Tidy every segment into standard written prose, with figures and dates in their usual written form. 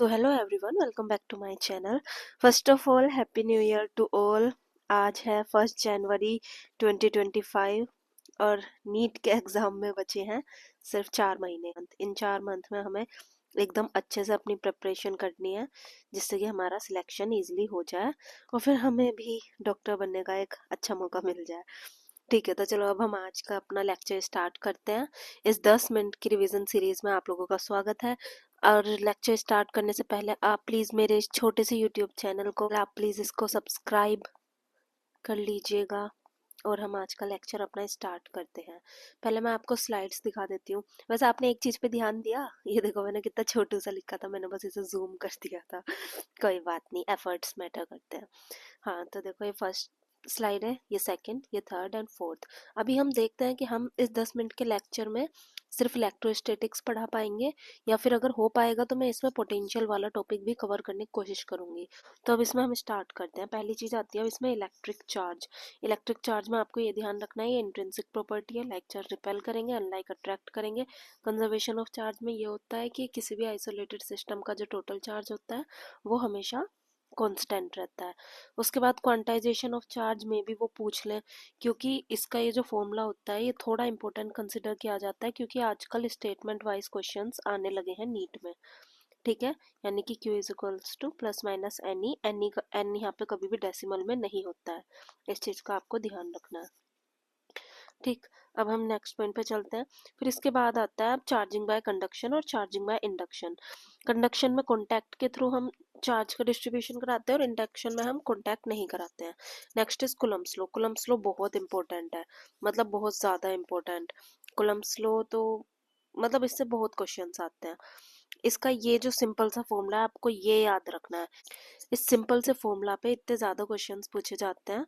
तो hello everyone, welcome back to my channel. First of all happy new year to all. आज है 1 जनवरी 2025 और NEET के exam में बचे हैं सिर्फ 4 महीने। इन 4 मंथ में हमें एकदम अच्छे से अपनी प्रिपरेशन करनी है, जिससे कि हमारा सिलेक्शन इजीली हो जाए और फिर हमें भी डॉक्टर बनने का एक अच्छा मौका मिल जाए। ठीक है, तो चलो अब हम आज का अपना लेक्चर स्टार्ट करते हैं। इस 10 मिनट की रिवीजन सीरीज में आप लोगों का स्वागत है। और लेक्चर स्टार्ट करने से पहले आप प्लीज़ मेरे इस छोटे से यूट्यूब चैनल को आप प्लीज़ इसको सब्सक्राइब कर लीजिएगा और हम आज का लेक्चर अपना स्टार्ट करते हैं। पहले मैं आपको स्लाइड्स दिखा देती हूँ। वैसे आपने एक चीज़ पे ध्यान दिया, ये देखो मैंने कितना छोटू सा लिखा था, मैंने बस इसे जूम कर दिया था। कोई बात नहीं, एफर्ट्स मैटर करते हैं। हाँ, तो देखो ये फर्स्ट स्लाइड है, ये सेकंड, ये थर्ड एंड फोर्थ। अभी हम देखते हैं कि हम इस 10 मिनट के लेक्चर में सिर्फ इलेक्ट्रोस्टैटिक्स पढ़ा पाएंगे या फिर अगर हो पाएगा तो मैं इसमें पोटेंशियल वाला टॉपिक भी कवर करने की कोशिश करूंगी। तो अब इसमें हम स्टार्ट करते हैं। पहली चीज़ आती है इसमें इलेक्ट्रिक चार्ज। इलेक्ट्रिक चार्ज में आपको ये ध्यान रखना है, ये इंट्रिंसिक प्रॉपर्टी है। लाइक चार्ज रिपेल करेंगे, अनलाइक अट्रैक्ट करेंगे। कंजर्वेशन ऑफ चार्ज में ये होता है कि किसी भी आइसोलेटेड सिस्टम का जो टोटल चार्ज होता है वो हमेशा कांस्टेंट रहता है। उसके बाद क्वांटाइजेशन ऑफ चार्ज में भी वो पूछ लें, क्योंकि इसका ये जो फॉर्मूला होता है ये थोड़ा इंपॉर्टेंट कंसिडर किया जाता है, क्योंकि आजकल स्टेटमेंट वाइज क्वेश्चंस आने लगे हैं नीट में। ठीक है, यानी कि Q is equals to plus minus n e. N यहाँ पे कभी भी डेसिमल में नहीं होता है, इस चीज़ का आपको ध्यान रखना है। ठीक, अब हम नेक्स्ट पॉइंट पे चलते हैं। फिर इसके बाद आता है अब चार्जिंग बाय कंडक्शन और चार्जिंग बाय इंडक्शन। कंडक्शन में कॉन्टैक्ट के थ्रू हम चार्ज का डिस्ट्रीब्यूशन कराते हैं और इंडक्शन में हम कॉन्टैक्ट नहीं कराते हैं। Next is Coulomb's law. Coulomb's law बहुत इंपॉर्टेंट है, मतलब बहुत ज़्यादा इंपॉर्टेंट। कुलम्ब्स लॉ तो मतलब इससे बहुत क्वेश्चंस आते हैं। इसका ये जो सिंपल सा फॉर्मूला है आपको ये याद रखना है। इस सिंपल से फॉर्मूला पे इतने ज़्यादा क्वेश्चंस पूछे जाते हैं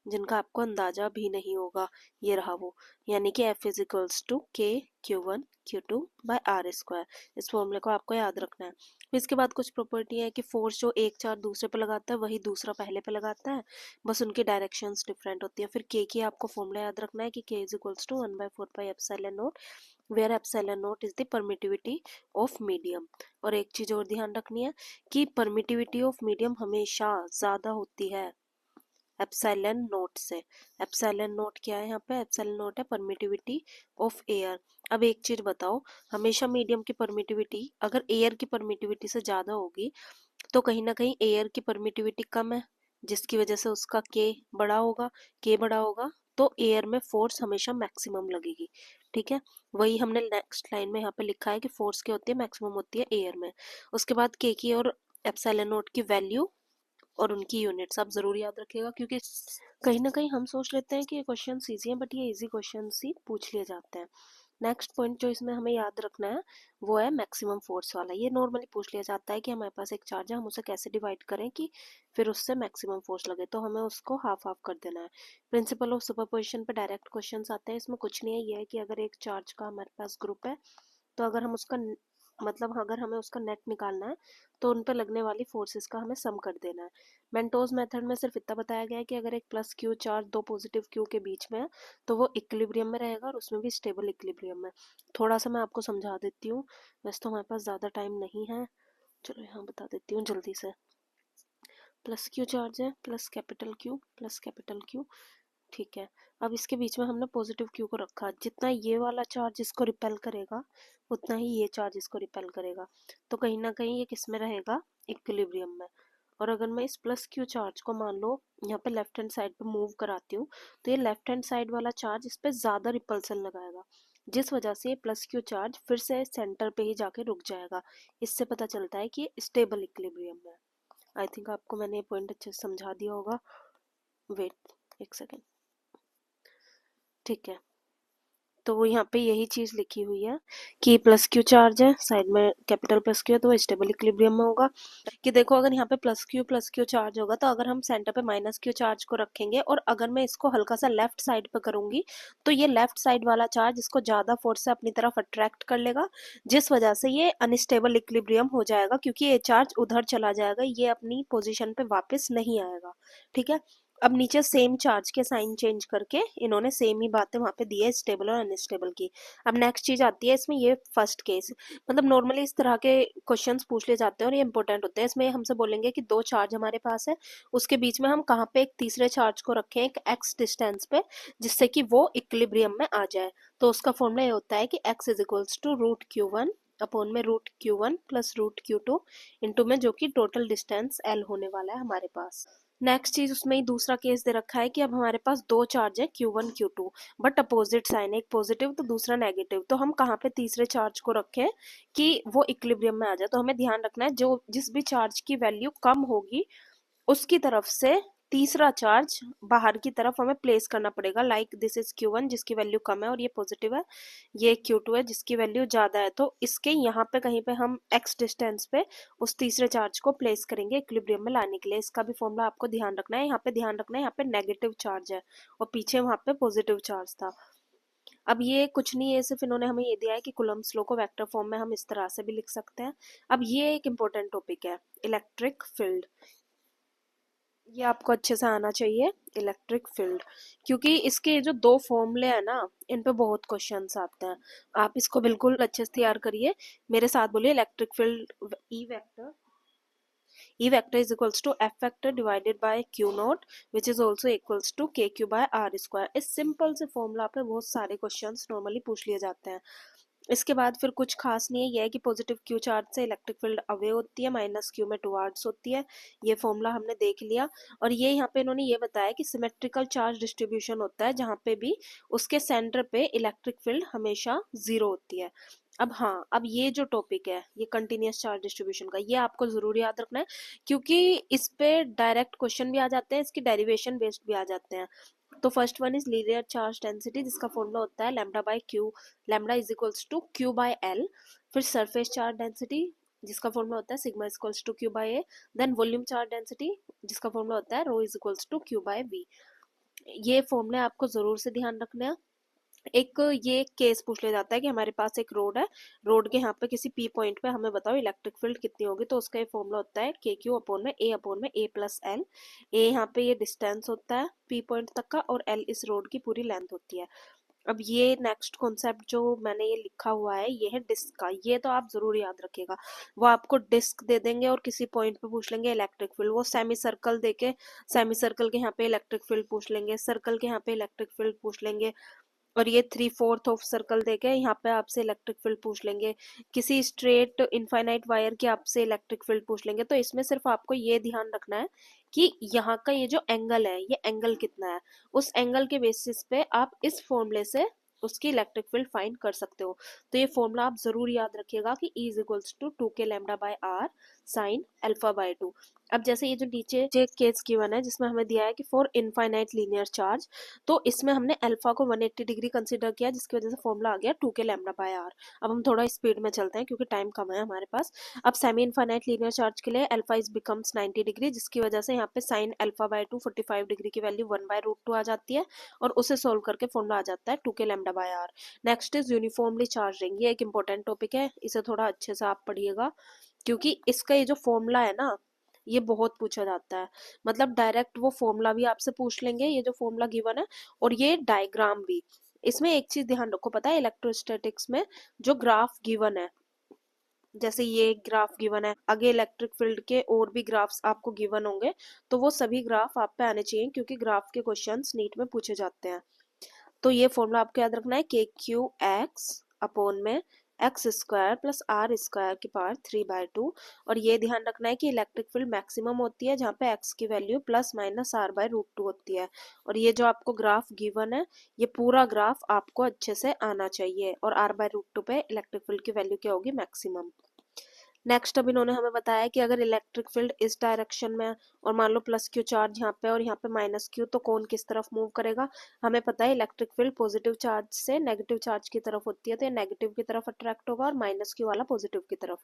जिनका आपको अंदाजा भी नहीं होगा। ये रहा वो, यानी कि F इज इक्वल्स टू के Q1 Q2 bye are square. इस फॉर्मूले को आपको याद रखना है। फिर इसके बाद कुछ प्रॉपर्टी है कि फोर्स जो एक चार्ज दूसरे पे लगाता है वही दूसरा पहले पे लगाता है, बस उनकी डायरेक्शंस डिफरेंट होती है। फिर के की आपको फॉर्मूला याद रखना है कि k is equals to 1/4 pi epsilon not, where epsilon not is the permittivity of medium. और एक चीज और ध्यान रखनी है कि परमिटिविटी ऑफ मीडियम हमेशा ज्यादा होती है एप्सिलॉन नोट से। एप्सिलॉन नोट क्या है यहाँ पे? एप्सिलॉन नोट है परमिटिविटी ऑफ एयर। अब एक चीज बताओ, हमेशा मीडियम की परमिटिविटी अगर एयर की परमिटिविटी से ज्यादा होगी तो कहीं ना कहीं एयर की परमिटिविटी कम है, जिसकी वजह से उसका के बड़ा होगा। के बड़ा होगा तो एयर में फोर्स हमेशा मैक्सिमम लगेगी। ठीक है, वही हमने नेक्स्ट लाइन में यहाँ पे लिखा है कि फोर्स क्या होती है? मैक्सिमम होती है एयर में। उसके बाद के की और एप्सिलॉन नोट की वैल्यू और उनकी यूनिट्स आप जरूर याद रखिएगा, क्योंकि कहीं ना कहीं हम सोच लेते हैं कि ये क्वेश्चन ईजी है, बट ये इजी क्वेश्चन ही पूछ लिए जाते हैं। नेक्स्ट पॉइंट जो इसमें हमें याद रखना है वो है मैक्सिमम फोर्स वाला। ये नॉर्मली पूछ लिया जाता है कि हमारे पास एक चार्ज है, हम उसे कैसे डिवाइड करें कि फिर उससे मैक्सिमम फोर्स लगे, तो हमें उसको हाफ हाफ कर देना है। प्रिंसिपल ऑफ सुपरपोजिशन पे डायरेक्ट क्वेश्चंस आते हैं। इसमें कुछ नहीं है, ये है कि अगर एक चार्ज का हमारे पास ग्रुप है तो अगर हम उसका मतलब अगर हमें उसका नेट निकालना है तो उन पर लगने वाली फोर्सेस का हमें सम कर देना है। मेंटोज मेथड में सिर्फ इतना बताया गया है कि अगर एक प्लस क्यू चार्ज दो पॉजिटिव क्यू के बीच में है तो वो इक्विलिब्रियम में रहेगा और उसमें भी स्टेबल इक्विलिब्रियम में। थोड़ा सा मैं आपको समझा देती हूँ, वैसे तो हमारे पास ज़्यादा टाइम नहीं है, चलो यहाँ बता देती हूँ जल्दी से। प्लस क्यू चार्ज है, प्लस कैपिटल क्यू। ठीक है, अब इसके बीच में हमने पॉजिटिव क्यू को रखा। जितना ये वाला चार्ज इसको रिपेल करेगा उतना ही ये चार्ज इसको रिपेल करेगा, तो कहीं ना कहीं ये किस में रहेगा? इक्विलिब्रियम में। और अगर मैं इस प्लस क्यू चार्ज को मान लो यहाँ पे लेफ्ट हैंड साइड पे मूव कराती हूँ तो ये लेफ्ट हैंड साइड वाला चार्ज इस पे ज्यादा रिपल्सन लगाएगा, जिस वजह से ये प्लस क्यू चार्ज फिर से सेंटर पे ही जाके रुक जाएगा। इससे पता चलता है कि स्टेबल इक्विलिब्रियम में। आई थिंक आपको मैंने ये पॉइंट अच्छे से समझा दिया होगा। वेट एक सेकेंड। ठीक है, तो यहाँ पे यही चीज लिखी हुई है कि प्लस क्यू चार्ज है, साइड में कैपिटल प्लस क्यू है तो स्टेबल इक्विलिब्रियम में होगा। कि देखो अगर यहाँ पे प्लस क्यू चार्ज होगा तो अगर हम सेंटर पे माइनस क्यू चार्ज को रखेंगे और अगर मैं इसको हल्का सा लेफ्ट साइड पे करूंगी तो ये लेफ्ट साइड वाला चार्ज इसको ज्यादा फोर्स से अपनी तरफ अट्रैक्ट कर लेगा, जिस वजह से ये अनस्टेबल इक्विलिब्रियम हो जाएगा, क्योंकि ये चार्ज उधर चला जाएगा, ये अपनी पोजिशन पे वापस नहीं आएगा। ठीक है, अब नीचे सेम चार्ज के साइन चेंज करके इन्होंने सेम ही बातें वहां पे दी है स्टेबल और अनस्टेबल की। अब नेक्स्ट चीज आती है इसमें, ये फर्स्ट केस, मतलब नॉर्मली इस तरह के क्वेश्चंस पूछ लिए जाते हैं और ये इंपॉर्टेंट होते हैं। इसमें हमसे बोलेंगे कि दो चार्ज हमारे पास है, उसके बीच में हम कहाँ पे एक तीसरे चार्ज को रखें एक एक्स डिस्टेंस पे, जिससे कि वो इक्विलिब्रियम में आ जाए। तो उसका फॉर्मूला ये होता है कि x is equals to root Q one upon में root Q one plus root Q two into में जो कि टोटल डिस्टेंस l होने वाला है हमारे पास। नेक्स्ट चीज उसमें ही दूसरा केस दे रखा है कि अब हमारे पास दो चार्ज है Q1 Q2, but opposite sign, एक पॉजिटिव तो दूसरा नेगेटिव। तो हम कहाँ पे तीसरे चार्ज को रखें कि वो इक्विलिब्रियम में आ जाए। तो हमें ध्यान रखना है जो जिस भी चार्ज की वैल्यू कम होगी उसकी तरफ से तीसरा चार्ज बाहर की तरफ हमें प्लेस करना पड़ेगा। लाइक दिस इज Q1 जिसकी वैल्यू कम है और ये पॉजिटिव है, ये Q2 है जिसकी वैल्यू ज्यादा है। तो इसके यहाँ पे कहीं पे हम x डिस्टेंस पे उस तीसरे चार्ज को प्लेस करेंगे इक्विलिब्रियम में लाने के लिए। इसका भी फॉर्मूला आपको ध्यान रखना है। यहाँ पे ध्यान रखना है यहाँ पे नेगेटिव चार्ज है और पीछे वहां पे पॉजिटिव चार्ज था। अब ये कुछ नहीं है, सिर्फ इन्होंने हमें ये दिया है कि कूलम्ब्स लॉ को वेक्टर फॉर्म में हम इस तरह से भी लिख सकते हैं। अब ये एक इम्पोर्टेंट टॉपिक है, इलेक्ट्रिक फील्ड। ये आपको अच्छे से आना चाहिए, इलेक्ट्रिक फील्ड, क्योंकि इसके जो दो फॉर्मूले हैं ना इन पे बहुत क्वेश्चंस आते हैं। आप इसको बिल्कुल अच्छे से तैयार करिए, मेरे साथ बोलिए electric field E vector is equals to F vector divided by Q naught which is also equals to KQ by R square। इस सिंपल से फॉर्मूला पे बहुत सारे क्वेश्चंस नॉर्मली पूछ लिए जाते हैं। इसके बाद फिर कुछ खास नहीं है, यह है कि पॉजिटिव क्यू चार्ज से इलेक्ट्रिक फील्ड अवे होती है, माइनस क्यू में टुवार्ड्स होती है। ये फॉर्मूला हमने देख लिया। और ये यहाँ पे इन्होंने ये बताया कि सिमेट्रिकल चार्ज डिस्ट्रीब्यूशन होता है जहाँ पे भी उसके सेंटर पे इलेक्ट्रिक फील्ड हमेशा जीरो होती है। अब हाँ, अब ये जो टॉपिक है ये कंटिन्यूअस चार्ज डिस्ट्रीब्यूशन का, ये आपको जरूर याद रखना है क्योंकि इस पे डायरेक्ट क्वेश्चन भी आ जाते हैं, इसकी डेरिवेशन बेस्ड भी आ जाते हैं। तो first one is linear charge density जिसका फॉर्मूला होता है lambda by Q, lambda is equals to Q by L. फिर सरफेस चार्ज डेंसिटी जिसका फॉर्मूला होता है sigma is equals to Q by A. Then volume charge density जिसका formula होता है rho is equals to Q by V. ये फॉर्मूले आपको जरूर से ध्यान रखना है। एक ये केस पूछ लिया जाता है कि हमारे पास एक रोड है, रोड के यहाँ पे किसी पी पॉइंट पे हमें बताओ इलेक्ट्रिक फील्ड कितनी होगी। तो उसका ये फॉर्मूला होता है के क्यू अपॉन में ए प्लस एल। ए यहाँ पे ये डिस्टेंस होता है पी पॉइंट तक का और एल इस रोड की पूरी लेंथ होती है। अब ये नेक्स्ट कॉन्सेप्ट जो मैंने ये लिखा हुआ है ये है डिस्क का, ये तो आप जरूर याद रखिएगा। वो आपको डिस्क दे देंगे और किसी पॉइंट पे पूछ लेंगे इलेक्ट्रिक फील्ड, वो सेमी सर्कल देके सेमी सर्कल के यहाँ पे इलेक्ट्रिक फील्ड पूछ लेंगे, सर्कल के यहाँ पे इलेक्ट्रिक फील्ड पूछ लेंगे, और ये 3/4 ऑफ सर्कल देके यहाँ पे आपसे इलेक्ट्रिक फील्ड पूछ लेंगे। किसी स्ट्रेट इनफाइनाइट वायर की आपसे इलेक्ट्रिक फील्ड पूछ लेंगे। तो इसमें सिर्फ आपको ये ध्यान रखना है कि यहाँ का ये जो एंगल है ये एंगल कितना है, उस एंगल के बेसिस पे आप इस फॉर्मूले से उसकी इलेक्ट्रिक फील्ड फाइंड कर सकते हो। तो ये फॉर्मूला आप जरूर याद रखिएगा कि E is equals to 2k lambda by r sine alpha by 2। अब जैसे ये जो नीचे केस गिवन है जिसमें हमें दिया है कि फॉर इनफाइनाइट लीनियर चार्ज, तो इसमें हमने अल्फा को 180 डिग्री कंसीडर किया जिसकी वजह से फॉर्मूला आ गया 2k लैम्डा बाय आर। अब हम थोड़ा स्पीड में चलते हैं क्योंकि टाइम कम है हमारे पास। अब सेमी इनफाइनाइट लीनियर चार्ज के लिए अल्फा इज बिकम्स 90 डिग्री जिसकी वजह से यहाँ पे साइन अल्फा बाय 2 45 डिग्री की वैल्यू 1/√2 आ जाती है और उसे सोल्व करके फॉर्मूला आ जाता है 2k lambda by r. Next is uniformly charge ring, ये एक इंपॉर्टेंट टॉपिक है, इसे थोड़ा अच्छे से आप पढ़िएगा क्योंकि इसका ये जो फॉर्मूला है ना ये बहुत पूछा जाता है। मतलब डायरेक्ट वो फॉर्मूला भी आपसे पूछ लेंगे, ये जो फॉर्मूला गिवन है, और ये डायग्राम भी। इसमें एक चीज ध्यान रखो, पता है इलेक्ट्रोस्टैटिक्स में जो ग्राफ गिवन है, जैसे ये ग्राफ गिवन है, आगे इलेक्ट्रिक फील्ड के और भी ग्राफ्स आपको गिवन होंगे, तो वो सभी ग्राफ आप पे आने चाहिए क्योंकि ग्राफ के क्वेश्चंस नीट में पूछे जाते हैं। तो ये फॉर्मूला आपको याद रखना है के क्यू एक्स अपॉन में x square plus r square की पावर 3/2। और ये ध्यान रखना है कि इलेक्ट्रिक फील्ड मैक्सिमम होती है जहाँ पे एक्स की वैल्यू प्लस माइनस r/√2 होती है। और ये जो आपको ग्राफ गिवन है ये पूरा ग्राफ आपको अच्छे से आना चाहिए और r/√2 पे इलेक्ट्रिक फील्ड की वैल्यू क्या होगी, मैक्सिमम। नेक्स्ट अब इन्होंने हमें बताया कि अगर इलेक्ट्रिक फील्ड इस डायरेक्शन में और मान लो प्लस क्यू चार्ज यहाँ पे और यहाँ पे माइनस क्यू, तो कौन किस तरफ मूव करेगा। हमें पता है इलेक्ट्रिक फील्ड पॉजिटिव चार्ज से नेगेटिव चार्ज की तरफ होती है, तो ये नेगेटिव की तरफ अट्रैक्ट होगा और माइनस क्यू वाला पॉजिटिव की तरफ।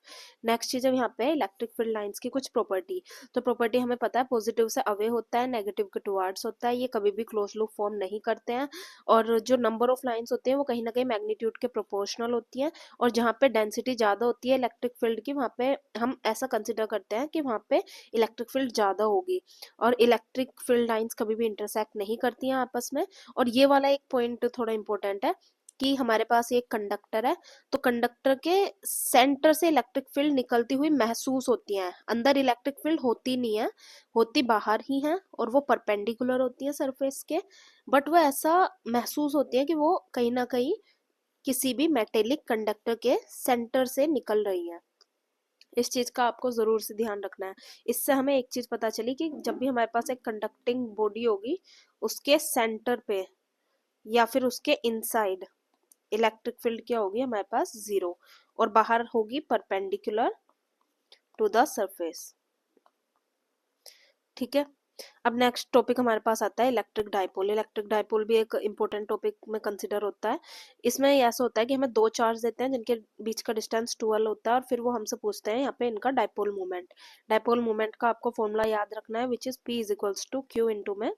नेक्स्ट चीज है यहाँ पे इलेक्ट्रिक फील्ड लाइन्स की कुछ प्रॉपर्टी। तो प्रॉपर्टी हमें पता है पॉजिटिव से अवे होता है, नेगेटिव के टुवार्ड्स होता है, ये कभी भी क्लोज लूप फॉर्म नहीं करते हैं। और जो नंबर ऑफ लाइन्स होते हैं वो कहीं ना कहीं मैग्नीट्यूड के प्रोपोर्शनल होती है, और जहाँ पे डेंसिटी ज्यादा होती है इलेक्ट्रिक फील्ड की वहाँ पे हम ऐसा कंसिडर करते हैं कि वहाँ पे इलेक्ट्रिक फील्ड ज़्यादा होगी, और इलेक्ट्रिक फील्ड लाइंस कभी भी इंटरसेक्ट नहीं करती हैं आपस में। और ये वाला एक पॉइंट थोड़ा इंपॉर्टेंट है कि हमारे पास एक कंडक्टर है, तो कंडक्टर के सेंटर से इलेक्ट्रिक फील्ड निकलती हुई महसूस होती है, अंदर इलेक्ट्रिक फील्ड होती नहीं है, होती बाहर ही है, और वो परपेंडिकुलर होती है सरफेस के, बट वो ऐसा महसूस होती है कि वो कहीं ना कहीं किसी भी मेटेलिक कंडक्टर के सेंटर से निकल रही है। इस चीज का आपको जरूर से ध्यान रखना है। इससे हमें एक चीज पता चली कि जब भी हमारे पास एक कंडक्टिंग बॉडी होगी, उसके सेंटर पे या फिर उसके इनसाइड इलेक्ट्रिक फील्ड क्या होगी हमारे पास, जीरो, और बाहर होगी परपेंडिकुलर टू द सरफेस। ठीक है। अब नेक्स्ट टॉपिक हमारे पास आता है इलेक्ट्रिक डाइपोल। इलेक्ट्रिक डाइपोल भी एक इंपॉर्टेंट टॉपिक में कंसिडर होता है। इसमें ऐसा होता है कि हमें दो चार्ज देते हैं जिनके बीच का डिस्टेंस 12 होता है, और फिर वो हमसे पूछते हैं यहाँ पे इनका डाइपोल मोमेंट। डाइपोल मोमेंट का आपको फॉर्मूला याद रखना है, which is P is equals to Q into में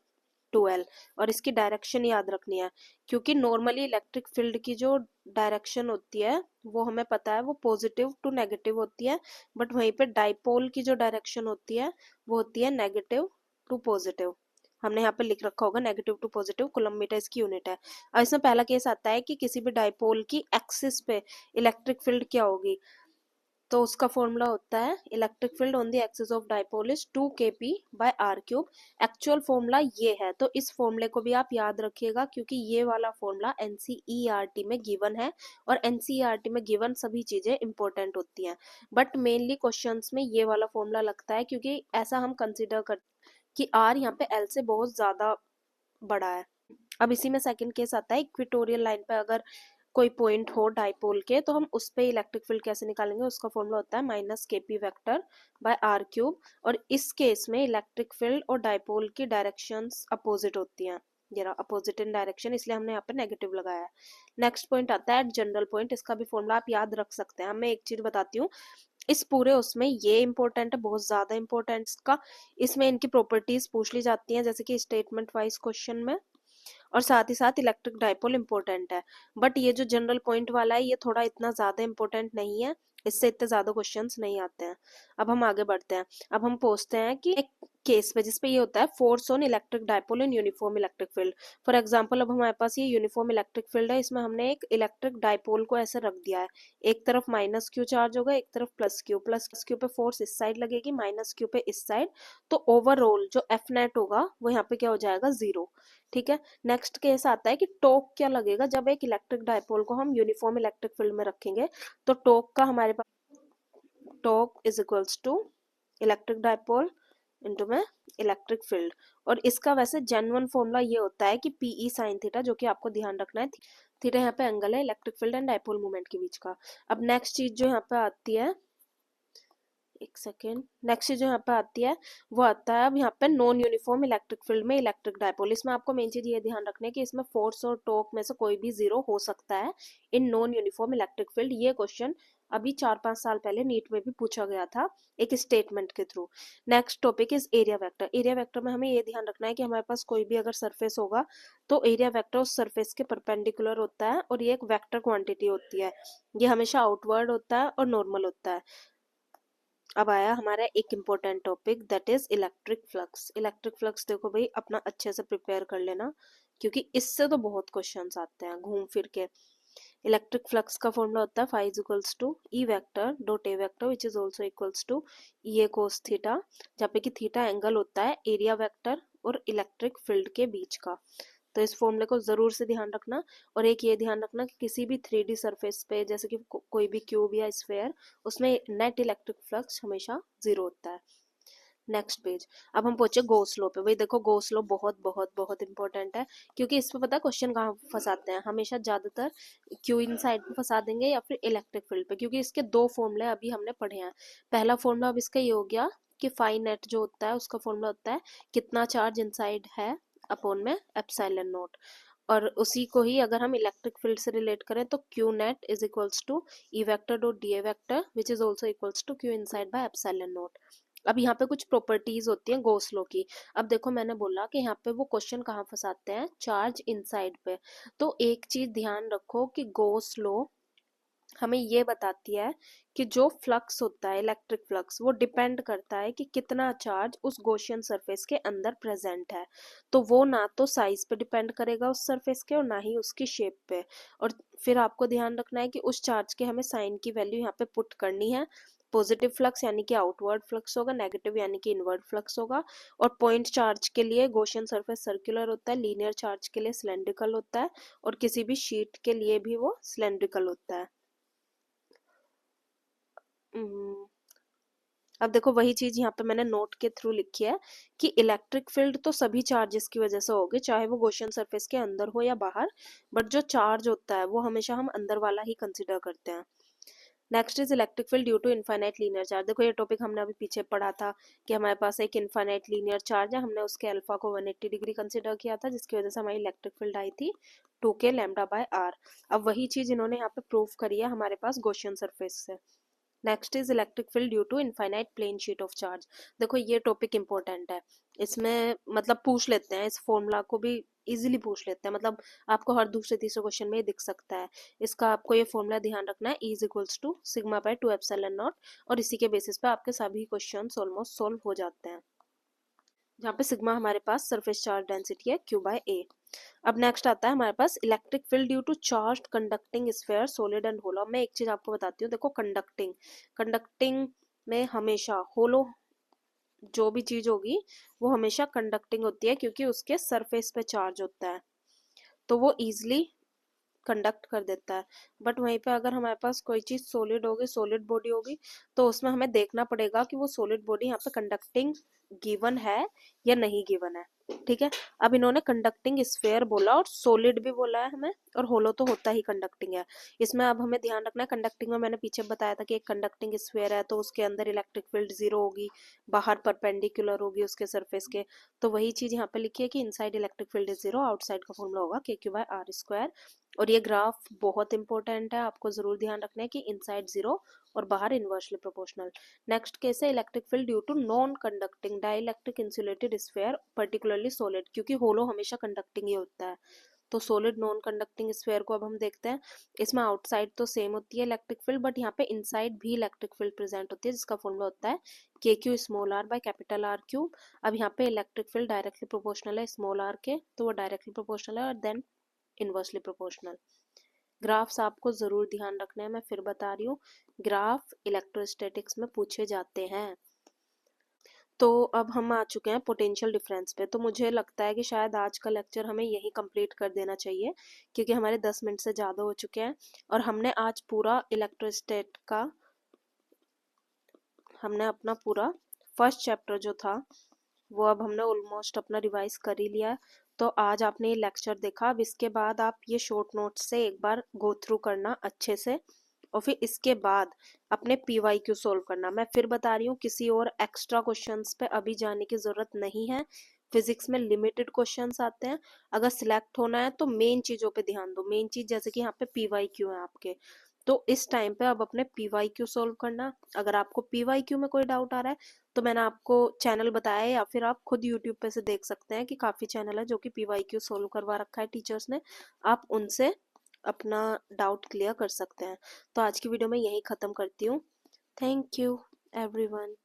2L, और इसकी डायरेक्शन याद रखनी है, क्योंकि नॉर्मली इलेक्ट्रिक फील्ड की जो डायरेक्शन होती है वो हमें पता है, वो पॉजिटिव टू नेगेटिव होती है, बट वहीं पे डाइपोल की जो डायरेक्शन होती है वो होती है नेगेटिव टू पॉजिटिव। हमने यहाँ पे लिख रखा होगा negative to positive, coulomb metre इसकी यूनिट है। अब इसमें पहला केस आता है कि किसी भी डाइपोल की एक्सिस पे इलेक्ट्रिक फील्ड क्या होगी, तो उसका फॉर्मूला होता है electric field on the axis of dipole is 2kp by r cube. Actual formula ये है, तो इस फॉर्मूले को भी आप याद रखिएगा, क्योंकि ये वाला फॉर्मूला एनसीईआरटी में गिवन है, और एनसीईआरटी में गिवन सभी चीजें इंपॉर्टेंट होती हैं, बट मेनली क्वेश्चंस में ये वाला फॉर्मूला लगता है, क्योंकि ऐसा हम कंसिडर करते हैं कि r यहाँ पे l से बहुत ज्यादा बड़ा है। अब इसी में सेकंड केस आता है, इक्वेटोरियल लाइन पे अगर कोई पॉइंट हो डाइपोल के, तो हम उस पे इलेक्ट्रिक फील्ड कैसे निकालेंगे, उसका फॉर्मूला होता है minus k p vector by r cube, और इस केस में इलेक्ट्रिक फील्ड और डाइपोल की डायरेक्शंस अपोजिट होती हैं, जरा अपोजिट इन डायरेक्शन, इसलिए हमने यहाँ पे नेगेटिव लगाया है। नेक्स्ट पॉइंट आता है जनरल पॉइंट, इसका भी फॉर्मूला आप याद रख सकते हैं। मैं एक चीज बताती हूँ, इस पूरे उसमें ये इंपॉर्टेंट है, बहुत ज्यादा इंपॉर्टेंट इसका, इसमें इनकी प्रॉपर्टीज पूछ ली जाती हैं जैसे कि स्टेटमेंट वाइज क्वेश्चन में, और साथ ही साथ इलेक्ट्रिक डाइपोल इम्पोर्टेंट है, बट ये जो जनरल पॉइंट वाला है ये थोड़ा इतना ज्यादा इम्पोर्टेंट नहीं है, इससे इतने ज्यादा क्वेश्चंस नहीं आते हैं। अब हम आगे बढ़ते हैं। अब हम पूछते हैं कि एक केस पे जिसपे ये होता है force on electric dipole in uniform electric field. For example अब हमारे पास ये यूनिफॉर्म इलेक्ट्रिक फील्ड है, इसमें हमने एक इलेक्ट्रिक डाइपोल को ऐसे रख दिया है, एक तरफ माइनस क्यू चार्ज होगा, एक तरफ प्लस क्यू पे फोर्स इस साइड लगेगी, माइनस क्यू पे इस साइड, तो ओवरऑल जो एफ नेट होगा वो यहाँ पे क्या हो जाएगा, जीरो। ठीक है। नेक्स्ट केस आता है कि टॉर्क क्या लगेगा जब एक इलेक्ट्रिक डाइपोल को हम यूनिफॉर्म इलेक्ट्रिक फील्ड में रखेंगे, तो टॉर्क का हमारे पास torque is equals to electric dipole into में इलेक्ट्रिक फील्ड, और इसका वैसे जेन्युइन फॉर्मूला ये होता है कि पीई साइन थीटा, जो कि आपको ध्यान रखना है, थीटा यहाँ पे एंगल है electric field and dipole moment के बीच का। अब नेक्स्ट चीज जो यहाँ पे आती है, एक सेकेंड, नेक्स्ट जो यहाँ पे आती है वो आता है अब यहाँ पे नॉन यूनिफॉर्म इलेक्ट्रिक फील्ड में इलेक्ट्रिक डाइपोल। इसमें आपको मेन चीज ये ध्यान रखना है कि इसमें फोर्स और टॉर्क में से कोई भी जीरो हो सकता है in non uniform electric field. ये क्वेश्चन अभी 4-5 साल पहले नीट में भी पूछा गया था एक स्टेटमेंट के through. Next topic is area vector. Area vector में हमें ये ध्यान रखना है कि हमारे पास कोई भी अगर सरफेस होगा तो एरिया वेक्टर उस सरफेस के परपेंडिकुलर होता है, और ये एक वेक्टर क्वांटिटी होती है, ये हमेशा आउटवर्ड होता है और नॉर्मल होता है। अब आया हमारा एक important topic, that is electric flux. Electric flux देखो भाई अपना अच्छे से प्रिपेयर कर लेना, क्योंकि इससे तो बहुत क्वेश्चंस आते हैं घूम फिर के। इलेक्ट्रिक फ्लक्स का फॉर्मूला होता है phi is equals to E vector dot A vector which is also equals to E A cos theta, जहाँ पे कि थीटा एंगल होता है एरिया वेक्टर और इलेक्ट्रिक फील्ड के बीच का। तो इस फॉर्मूले को जरूर से ध्यान रखना, और एक ये ध्यान रखना कि किसी भी 3D सरफेस पे जैसे कि कोई भी क्यूब या स्फेयर, उसमें नेट इलेक्ट्रिक फ्लक्स हमेशा जीरो होता है। Next page. अब हम पहुंचे गॉस लॉ पे। भाई देखो गॉस लॉ बहुत बहुत बहुत इंपॉर्टेंट है, क्योंकि इस पे पता है क्वेश्चन कहाँ फंसाते हैं, हमेशा ज्यादातर क्यू इन साइड पे फंसा देंगे या फिर इलेक्ट्रिक फील्ड पे, क्योंकि इसके दो फॉर्मूले अभी हमने पढ़े हैं। पहला फॉर्मूला अब इसका ये हो गया कि फाई नेट जो होता है उसका फॉर्मूला होता है कितना चार्ज इनसाइड है अपॉन में एप्सिलॉन नॉट, और उसी को ही अगर हम इलेक्ट्रिक फील्ड से रिलेट करें तो q net is equals to E vector dot d A vector which is also equals to q inside by epsilon not. अब यहाँ पे कुछ प्रॉपर्टीज होती हैं गॉस लॉ की। अब देखो मैंने बोला कि यहाँ पे वो क्वेश्चन कहाँ फंसाते हैं, चार्ज इनसाइड पे। तो एक चीज ध्यान रखो कि गॉस लॉ हमें ये बताती है कि जो फ्लक्स होता है, इलेक्ट्रिक फ्लक्स, वो डिपेंड करता है कि कितना चार्ज उस गॉसियन सरफेस के अंदर प्रेजेंट है। तो वो ना तो साइज पे डिपेंड करेगा उस सरफेस के और ना ही उसकी शेप पे। और फिर आपको ध्यान रखना है कि उस चार्ज के हमें साइन की वैल्यू यहाँ पे पुट करनी है। पॉजिटिव फ्लक्स यानी कि आउटवर्ड फ्लक्स होगा, नेगेटिव यानी कि इनवर्ड फ्लक्स होगा। और पॉइंट चार्ज के लिए गॉसियन सरफेस सर्कुलर होता है, लीनियर चार्ज के लिए सिलेंड्रिकल होता है, और किसी भी शीट के लिए भी वो सिलेंड्रिकल होता है। अब देखो वही चीज यहाँ पे मैंने नोट के थ्रू लिखी है कि इलेक्ट्रिक फील्ड तो सभी चार्जेस की वजह से होगी, चाहे वो गॉसियन सरफेस के अंदर हो या बाहर, बट जो चार्ज होता है वो हमेशा हम अंदर वाला ही कंसिडर करते हैं। Next is electric field due to infinite linear charge. देखो ये टॉपिक हमने अभी पीछे पढ़ा था कि हमारे पास एक इनफाइनाइट लीनियर चार्ज है, हमने उसके अल्फा को 180 डिग्री कंसिडर किया था, जिसकी वजह से हमारी इलेक्ट्रिक फील्ड आई थी 2k लैम्डा बाय आर। अब वही चीज इन्होंने यहाँ पे प्रूव करी है हमारे पास गॉसियन सरफेस से। Next is electric field due to infinite plane sheet of charge. देखो ये टॉपिक इंपॉर्टेंट है, इसमें मतलब पूछ लेते हैं, इस फॉर्मूला को भी इजीली पूछ लेते हैं, मतलब आपको हर दूसरे तीसरे क्वेश्चन में ये दिख सकता है। इसका आपको ये फॉर्मूला ध्यान रखना है, E is equals to sigma by 2 epsilon not, और इसी के बेसिस पे आपके सभी क्वेश्चन ऑलमोस्ट सोल्व हो जाते हैं, जहाँ पे सिग्मा हमारे पास सरफेस चार्ज डेंसिटी है Q बाय A। अब नेक्स्ट आता है हमारे पास electric field due to charged conducting sphere solid and hollow. मैं एक चीज आपको बताती हूँ, देखो कंडक्टिंग में हमेशा होलो जो भी चीज होगी वो हमेशा कंडक्टिंग होती है, क्योंकि उसके सरफेस पे चार्ज होता है, तो वो इजिली कंडक्ट कर देता है। बट वहीं पे अगर हमारे पास कोई चीज सॉलिड होगी, सॉलिड बॉडी होगी, तो उसमें हमें देखना पड़ेगा कि वो सॉलिड बॉडी यहाँ पे कंडक्टिंग गिवन है या नहीं गिवन है। ठीक है, अब इन्होंने कंडक्टिंग स्फीयर बोला और सॉलिड भी बोला है हमें, और होलो तो होता ही कंडक्टिंग है। इसमें अब हमें ध्यान रखना है, कंडक्टिंग में मैंने पीछे बताया था कि एक कंडक्टिंग स्फीयर है तो उसके अंदर इलेक्ट्रिक फील्ड 0 होगी, बाहर परपेंडिकुलर होगी उसके सरफेस के। तो वही चीज यहाँ पे लिखी है कि inside electric field is 0, outside का फॉर्मूला होगा KQ/R²। और ये ग्राफ बहुत इंपॉर्टेंट है, आपको जरूर ध्यान रखना है कि इनसाइड 0 और बाहर इनवर्सली प्रोपोर्शनल। नेक्स्ट केस है electric field due to non conducting dielectric insulated sphere particularly solid, क्योंकि होलो हमेशा कंडक्टिंग ही होता है। तो सॉलिड नॉन कंडक्टिंग स्फीयर को अब हम देखते हैं। इसमें आउटसाइड तो सेम होती है इलेक्ट्रिक फील्ड, बट यहाँ पे इनसाइड भी इलेक्ट्रिक फील्ड प्रेजेंट होती है, जिसका फॉर्मूला होता है KQ/R/R3। अब यहाँ पे इलेक्ट्रिक फील्ड डायरेक्टली प्रोपोर्शनल है स्मॉल r के, तो वो डायरेक्टली प्रोपोर्शनल है, और देन इनवर्सली प्रोपोर्शनल। ग्राफ्स आपको जरूर ध्यान रखना है, मैं फिर बता रही हूँ, ग्राफ इलेक्ट्रोस्टैटिक्स में पूछे जाते हैं। तो अब हम आ चुके हैं पोटेंशियल डिफरेंस पे, तो मुझे लगता है कि शायद आज का लेक्चर हमें यही कंप्लीट कर देना चाहिए, क्योंकि हमारे 10 मिनट से ज़्यादा हो चुके हैं। और हमने आज पूरा इलेक्ट्रोस्टैट का, हमने अपना पूरा फर्स्ट चैप्टर जो था वो अब हमने ऑलमोस्ट अपना रिवाइज कर ही लिया। तो आज आपने ये लेक्चर देखा, अब इसके बाद आप ये शॉर्ट नोट्स से एक बार गो थ्रू करना अच्छे से, और फिर इसके बाद अपने PYQ सोल्व करना। मैं फिर बता रही हूँ, किसी और एक्स्ट्रा क्वेश्चंस पे अभी जाने की जरूरत नहीं है। फिजिक्स में लिमिटेड क्वेश्चंस आते हैं, अगर सिलेक्ट होना है तो मेन चीजों पे ध्यान दो, मेन चीज जैसे कि यहाँ पे PYQ है आपके, तो इस टाइम पे अब अपने PYQ सोल्व करना। अगर आपको PYQ में कोई डाउट आ रहा है तो मैंने आपको चैनल बताया है, या फिर आप खुद यूट्यूब पे से देख सकते हैं कि काफ़ी चैनल है जो कि PYQ सोल्व करवा रखा है टीचर्स ने, आप उनसे अपना डाउट क्लियर कर सकते हैं। तो आज की वीडियो में यही ख़त्म करती हूँ। Thank you everyone.